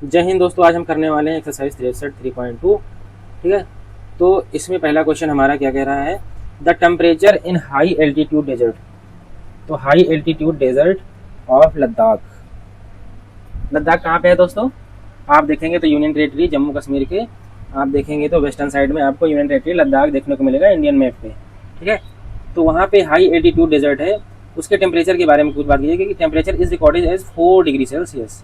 जय हिंद दोस्तों, आज हम करने वाले हैं एक्सरसाइज 63 3.2। ठीक है, तो इसमें पहला क्वेश्चन हमारा क्या कह रहा है, the temperature in high altitude desert. तो high altitude desert of Ladakh. Ladakh कहाँ पे है दोस्तों? आप देखेंगे तो यूनियन टेरिटरी जम्मू कश्मीर के, आप देखेंगे तो वेस्टर्न साइड में आपको यूनियन टेरिटरी लद्दाख देखने को मिलेगा इंडियन मैप पे। ठीक है, तो वहाँ पे हाई एल्टीट्यूड डेजर्ट है। उसके टेम्परेचर के बारे में कुछ बात कीजिए कि temperature is recorded as 4 degree Celsius.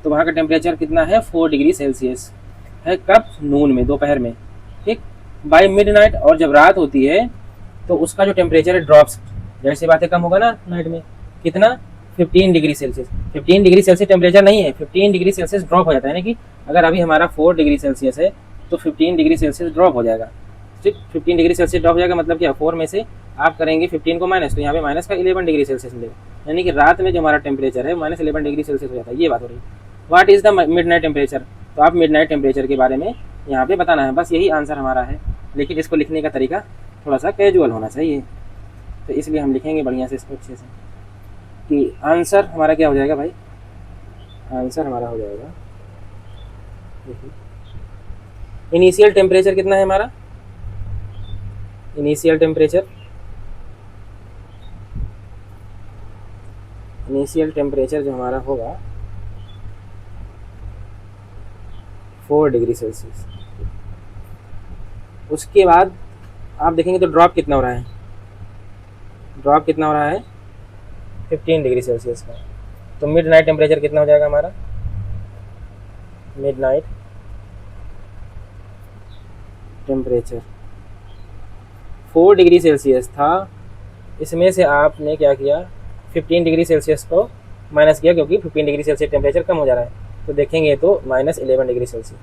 तो वहाँ का टेम्परेचर कितना है? 4 डिग्री सेल्सियस है। कब? नून में, दोपहर में। ठीक, बाई मिड नाइट, और जब रात होती है तो उसका जो टेम्परेचर है ड्रॉप्स, जाहिर सी बात है कम होगा ना नाइट में। कितना? 15 degree Celsius. 15 degree Celsius temperature नहीं है, 15 डिग्री सेल्सियस ड्रॉप हो जाता है। यानी कि अगर अभी हमारा 4 डिग्री सेल्सियस है तो 15 डिग्री सेल्सियस ड्रॉप हो जाएगा। ठीक, 15 डिग्री सेल्सियस ड्रॉप हो जाएगा मतलब क्या? 4 में से आप करेंगे 15 को माइनस, तो यहाँ पे माइनस का 11 डिग्री सेल्सियस मिलेगा। यानी कि रात में जो हमारा टेम्परेचर है -11 डिग्री सेल्सियस हो जाता है। ये बात हो रही है। What is the mid night temperature? तो आप मिड नाइट टेम्परेचर के बारे में यहाँ पे बताना है, बस यही आंसर हमारा है। लेकिन इसको लिखने का तरीका थोड़ा सा कैजुअल होना चाहिए, तो इसलिए हम लिखेंगे बढ़िया से इसको अच्छे से कि आंसर हमारा क्या हो जाएगा भाई। आंसर हमारा हो जाएगा, देखिए, इनिशियल टेम्परेचर कितना है हमारा? इनिशियल टेम्परेचर, इनिशियल टेम्परेचर जो हमारा होगा 4 डिग्री सेल्सियस। उसके बाद आप देखेंगे तो ड्रॉप कितना हो रहा है? ड्रॉप कितना हो रहा है? 15 डिग्री सेल्सियस का। तो मिड नाइट टेम्परेचर कितना हो जाएगा हमारा? Mid night temperature 4 degree Celsius था, इसमें से आपने क्या किया? 15 डिग्री सेल्सियस को माइनस किया, क्योंकि 15 डिग्री सेल्सियस टेम्परेचर कम हो जा रहा है। तो देखेंगे तो -11 डिग्री सेल्सियस।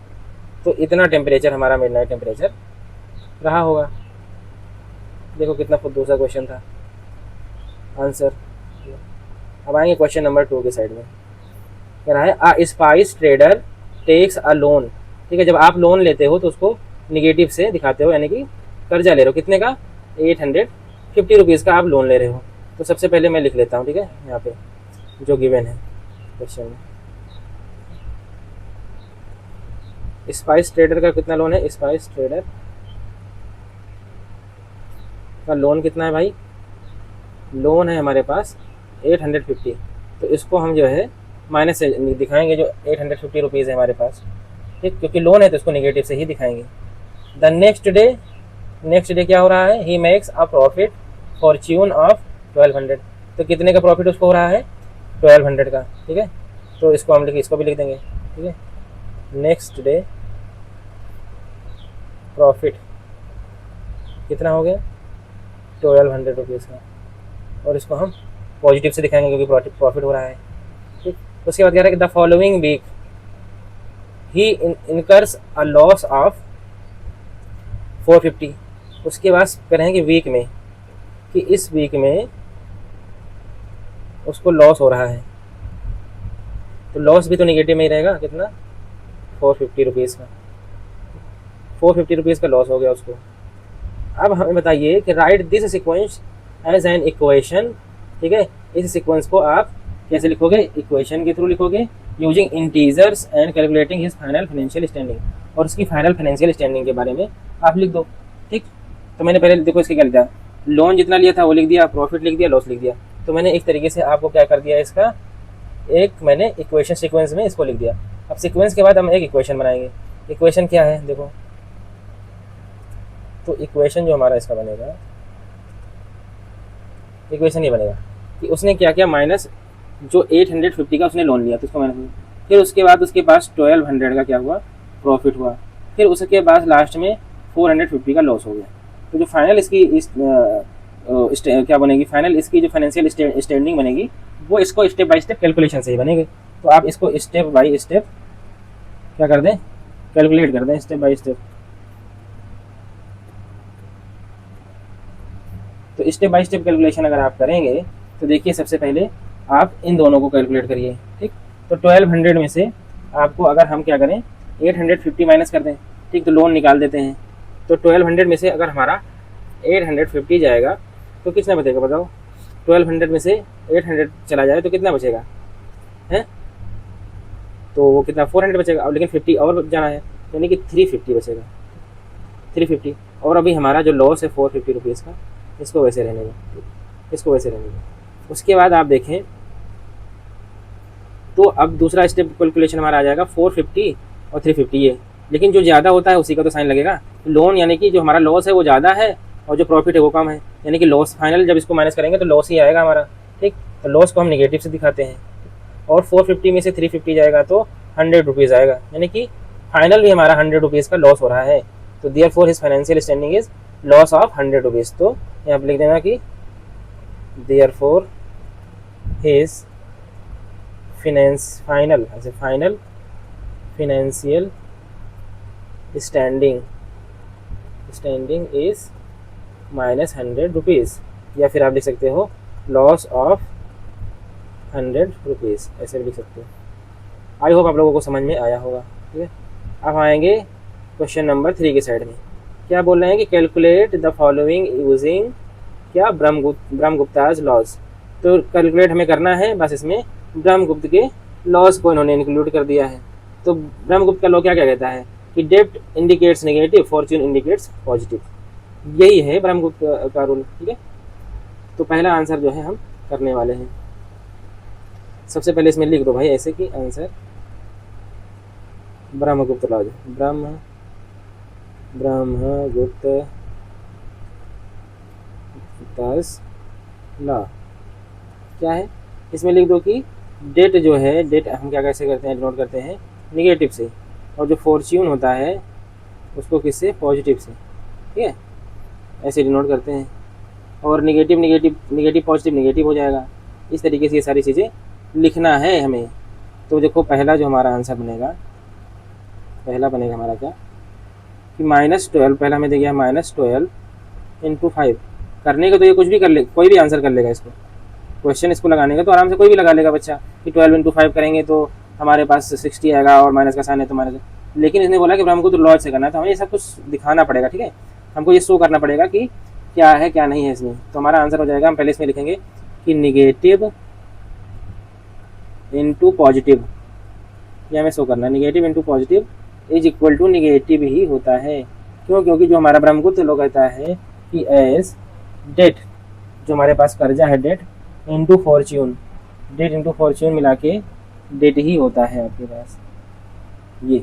तो इतना टेम्परेचर हमारा मिड नाइट टेम्परेचर रहा होगा। देखो कितना खुद दूसरा क्वेश्चन था आंसर। अब आएंगे क्वेश्चन नंबर 2 के साइड में। कह रहा है a spice trader takes a loan. ठीक है, जब आप लोन लेते हो तो उसको निगेटिव से दिखाते हो, यानी कि कर्जा ले रहे हो। कितने का? 850 रुपीज़ का आप लोन ले रहे हो। तो सबसे पहले मैं लिख लेता हूँ, ठीक है, यहाँ पे जो गिवन है क्वेश्चन में। स्पाइस ट्रेडर का कितना लोन है? स्पाइस ट्रेडर का लोन कितना है भाई? लोन है हमारे पास 850। तो इसको हम जो है माइनस से दिखाएंगे, जो 850 रुपीज़ है हमारे पास। ठीक, क्योंकि लोन है तो इसको निगेटिव से ही दिखाएंगे। द नेक्स्ट डे क्या हो रहा है? He makes a profit Fortune of 1200। तो कितने का प्रॉफिट उसको हो रहा है? 1200 का। ठीक है, तो इसको हम इसको भी लिख देंगे। ठीक है, नेक्स्ट डे प्रॉफिट कितना हो गया? 1200 रुपीज़ का। और इसको हम पॉजिटिव से दिखाएंगे क्योंकि प्रॉफिट हो रहा है। ठीक, उसके बाद कह रहा है कि the following week he incurs a loss of 450। उसके बाद कह रहे हैं कि वीक में, कि इस वीक में उसको लॉस हो रहा है। तो लॉस भी तो निगेटिव में ही रहेगा। कितना? 450 रुपीज़ का। 450 रुपीज़ का लॉस हो गया उसको। अब हमें बताइए कि write this sequence as an equation. ठीक है, इस सीक्वेंस को आप कैसे लिखोगे? इक्वेशन के थ्रू लिखोगे, using integers and calculating his final financial standing. और उसकी फाइनल फाइनेंशियल स्टैंडिंग के बारे में आप लिख दो। ठीक, तो मैंने पहले देखो इसके क्या लिखा, लोन जितना लिया था वो लिख दिया, प्रॉफिट लिख दिया, लॉस लिख दिया। तो मैंने एक तरीके से आपको क्या कर दिया, इसका एक मैंने इक्वेशन सीक्वेंस में इसको लिख दिया। अब सीक्वेंस के बाद हम एक इक्वेशन बनाएंगे। इक्वेशन क्या है देखो, तो इक्वेशन जो हमारा इसका बनेगा, इक्वेशन ये बनेगा कि उसने क्या किया, माइनस जो 850 का उसने लोन लिया तो उसको माइनस, फिर उसके बाद उसके पास 1200 का क्या हुआ? प्रॉफिट हुआ। फिर उसके बाद लास्ट में 450 का लॉस हो गया। तो जो फाइनल इसकी क्या बनेगी, फाइनल इसकी जो फाइनेंशियल स्टैंडिंग बनेगी वो इसको स्टेप बाय स्टेप कैलकुलेशन से ही बनेगी। तो आप इसको स्टेप बाय स्टेप क्या कर दें, कैलकुलेट कर दें स्टेप बाय स्टेप। तो स्टेप बाय स्टेप कैलकुलेशन अगर आप करेंगे तो देखिए सबसे पहले आप इन दोनों को कैलकुलेट करिए। ठीक, तो 1200 में से आपको अगर हम क्या करें, 850 माइनस कर दें। ठीक, तो लोन निकाल देते हैं। तो 1200 में से अगर हमारा 850 जाएगा तो कितना बचेगा बताओ? 1200 में से 800 चला जाए तो कितना बचेगा है? तो वो कितना 400 बचेगा, और लेकिन 50 और जाना है, यानी कि 350 बचेगा, 350। और अभी हमारा जो लॉस है 450 रुपीज़ का, इसको वैसे रहने दो, इसको वैसे रहने दो। उसके बाद आप देखें तो अब दूसरा स्टेप कैलकुलेशन हमारा आ जाएगा 450 और 350 ये, लेकिन जो ज़्यादा होता है उसी का तो साइन लगेगा। लोन यानी कि जो हमारा लॉस है वो ज़्यादा है और जो प्रॉफिट है वो कम है, यानी कि लॉस फाइनल जब इसको माइनस करेंगे तो लॉस ही आएगा हमारा। ठीक, तो लॉस को हम निगेटिव से दिखाते हैं, और 450 में से 350 जाएगा तो 100 रुपीज़ आएगा, यानी कि फाइनल भी हमारा 100 रुपीज़ का लॉस हो रहा है। तो therefore his financial standing is loss of 100 rupees. तो यहाँ पर लिख देना कि therefore his final final financial standing standing is -100 rupees, या फिर आप लिख सकते हो लॉस ऑफ 100 रुपीज़, ऐसे भी लिख सकते हो। आई होप आप लोगों को समझ में आया होगा। ठीक है, अब आएंगे क्वेश्चन नंबर 3 के साइड में। क्या बोल रहे हैं कि कैलकुलेट द फॉलोइंग यूजिंग क्या ब्रह्मगुप्ताज लॉज। तो कैलकुलेट हमें करना है, बस इसमें ब्रह्मगुप्त के लॉज को इन्होंने इंक्लूड कर दिया है। तो ब्रह्मगुप्त का लॉ क्या क्या कहता है कि डेब्ट indicates negative, Fortune indicates positive, यही है ब्रह्मगुप्त का रूल। ठीक है, तो पहला आंसर जो है हम करने वाले हैं। सबसे पहले इसमें लिख दो भाई ऐसे कि answer Brahmagupta laws, Brahmagupta law क्या है, इसमें लिख दो कि डेट जो है, डेट हम क्या कैसे करते हैं, डिनोट करते हैं निगेटिव से, और जो फॉर्च्यून होता है उसको किससे, पॉजिटिव से। ठीक है, ऐसे डिनोट करते हैं, और negative negative negative positive negative हो जाएगा। इस तरीके से ये सारी चीज़ें लिखना है हमें। तो देखो पहला जो हमारा आंसर बनेगा, पहला बनेगा हमारा क्या कि -12, पहला हमें दे गया -12 × 5 करने का, तो ये कुछ भी कर ले, कोई भी आंसर कर लेगा इसको, क्वेश्चन इसको लगाने का तो आराम से कोई भी लगा लेगा बच्चा कि 12 × 5 करेंगे तो हमारे पास 60 आएगा, और माइनस का साइन है तो माइनस। लेकिन इसने बोला कि हमको तो लॉज से करना है, तो हमें ये सब कुछ दिखाना पड़ेगा। ठीक है, हमको ये शो करना पड़ेगा कि क्या है क्या नहीं है इसमें। तो हमारा आंसर हो जाएगा, हम पहले इसमें लिखेंगे कि निगेटिव इंटू पॉजिटिव, ये हमें शो करना है, negative into positive is equal to negative ही होता है। क्यों, क्योंकि जो हमारा ब्रह्मगुप्त लोग कहता है कि एज डेट, जो हमारे पास कर्जा है debt into fortune, debt into fortune मिला के डेट ही होता है आपके पास ये।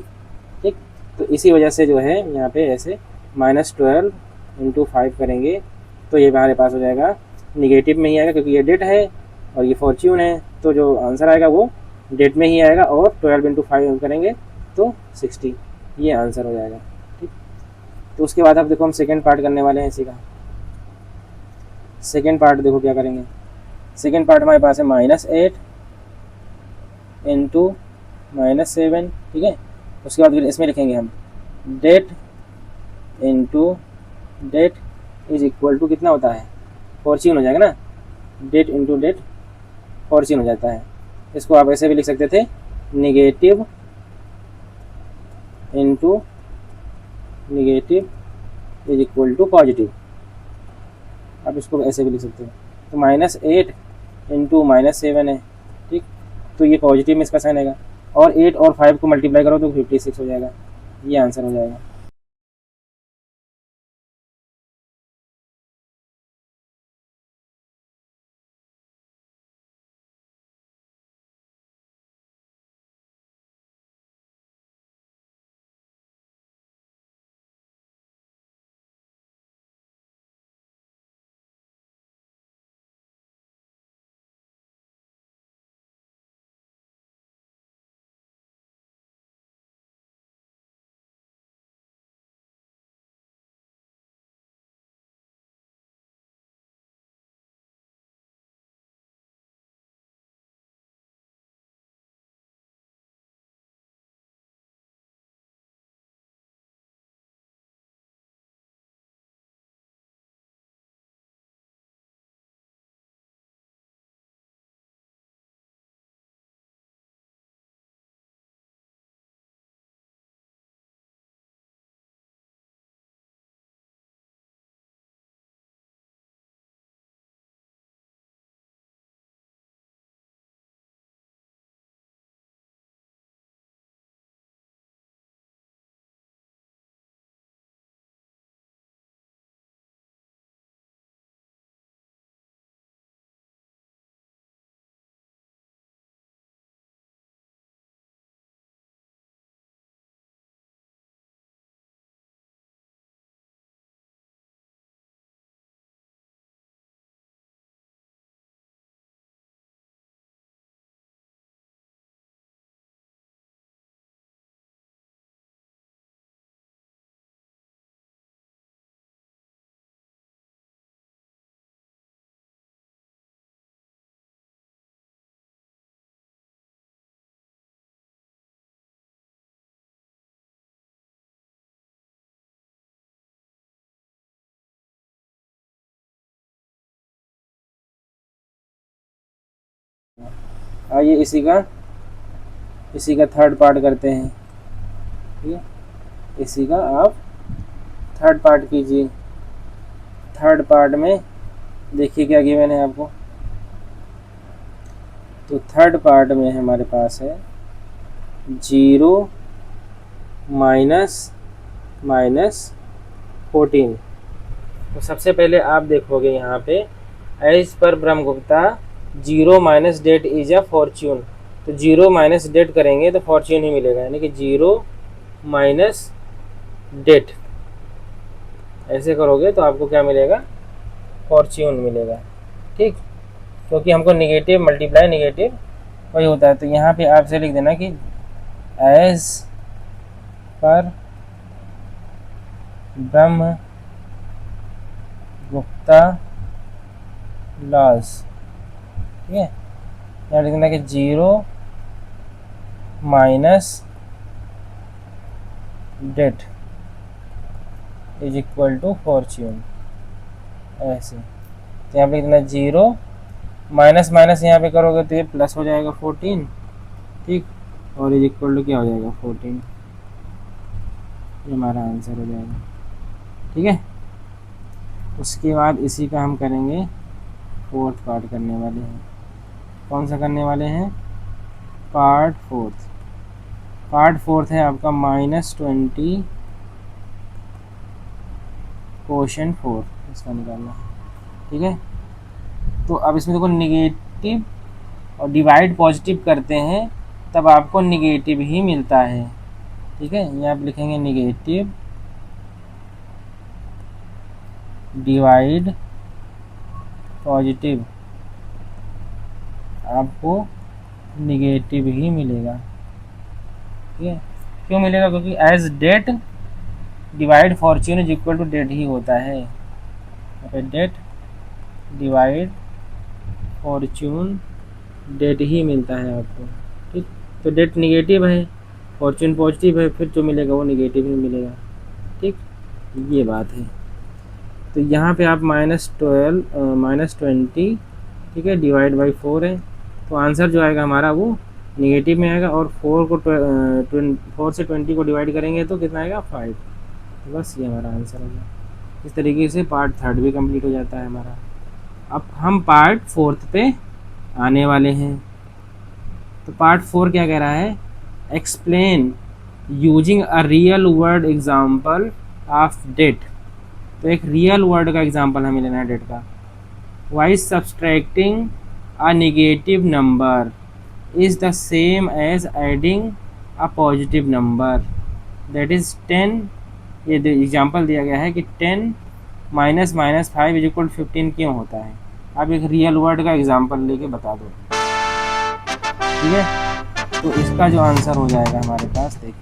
ठीक, तो इसी वजह से जो है यहाँ पे ऐसे -12 × 5 करेंगे तो ये हमारे पास हो जाएगा निगेटिव में ही आएगा, क्योंकि ये डेट है और ये फॉर्च्यून है, तो जो आंसर आएगा वो डेट में ही आएगा, और 12 × 5 करेंगे तो 60, ये आंसर हो जाएगा। ठीक, तो उसके बाद अब देखो हम सेकेंड पार्ट करने वाले हैं इसी का। सेकेंड पार्ट देखो क्या करेंगे, सेकेंड पार्ट हमारे पास है -8 × -7। ठीक है, उसके बाद फिर इसमें लिखेंगे हम debt into debt is equal to कितना होता है, फॉर्च्यून हो जाएगा ना, डेट इंटू डेट फॉर्च्यून हो जाता है। इसको आप ऐसे भी लिख सकते थे, negative into negative is equal to positive, आप इसको ऐसे भी लिख सकते हो। तो -8 × -7 है। ठीक, तो ये पॉजिटिव में इसका साइन आएगा, और 8 और 5 को मल्टीप्लाई करो तो 56 हो जाएगा, ये आंसर हो जाएगा। आइए इसी का थर्ड पार्ट करते हैं। ठीक है, इसी का आप थर्ड पार्ट कीजिए। थर्ड पार्ट में देखिए क्या गिवन है आपको। तो थर्ड पार्ट में हमारे पास है 0 माइनस 14। तो सबसे पहले आप देखोगे यहाँ पे as per Brahmagupta 0 minus debt is a fortune. तो 0 माइनस डेट करेंगे तो फॉर्च्यून ही मिलेगा, यानी कि 0 माइनस डेट ऐसे करोगे तो आपको क्या मिलेगा, फॉर्च्यून मिलेगा। ठीक, क्योंकि हमको निगेटिव मल्टीप्लाई निगेटिव वही होता है। तो यहाँ पे आपसे लिख देना कि एज पर ब्रह्मगुप्ता लॉज। ठीक है, यहाँ लिख देना कि 0 minus debt is equal to fortune, ऐसे। तो यहाँ पे लिख देना 0 माइनस माइनस यहाँ पे करोगे तो ये प्लस हो जाएगा 14। ठीक, और इज इक्वल टू क्या हो जाएगा 14। ये हमारा आंसर हो जाएगा। ठीक है, उसके बाद इसी का हम करेंगे फोर्थ पार्ट करने वाले हैं। कौन सा करने वाले हैं, पार्ट फोर्थ। पार्ट फोर्थ है आपका -20 क्वेश्चन 4 इसका निकालना है। ठीक है, तो अब इसमें देखो निगेटिव और डिवाइड पॉजिटिव करते हैं तब आपको निगेटिव ही मिलता है। ठीक है, यहाँ आप लिखेंगे निगेटिव डिवाइड पॉजिटिव, आपको निगेटिव ही मिलेगा। ठीक है, क्यों मिलेगा, क्योंकि as debt divide fortune is equal to debt ही होता है। डेट डिवाइड फॉर्च्यून डेट ही मिलता है आपको। ठीक, तो डेट निगेटिव है, फॉर्च्यून पॉजिटिव है, फिर जो मिलेगा वो निगेटिव ही मिलेगा। ठीक, ये बात है। तो यहाँ पे आप -20, ठीक है, डिवाइड बाई 4 है, तो आंसर जो आएगा हमारा वो निगेटिव में आएगा। और 4 से 20 को डिवाइड करेंगे तो कितना आएगा 5। तो बस ये हमारा आंसर हो गया। इस तरीके से पार्ट थर्ड भी कंप्लीट हो जाता है हमारा। अब हम पार्ट फोर्थ पे आने वाले हैं। तो पार्ट 4 क्या कह रहा है, explain using a real word example of debt. तो एक रियल वर्ड का एग्जाम्पल हमें लेना है डेट का। Why subtracting a negative number is the same as adding a positive number, that is 10। ये एग्जाम्पल दिया गया है कि 10 माइनस -5 इज इक्वल 15 क्यों होता है। आप एक रियल वर्ड का एग्जाम्पल लेके बता दो। ठीक है, तो इसका जो आंसर हो जाएगा हमारे पास, देखिए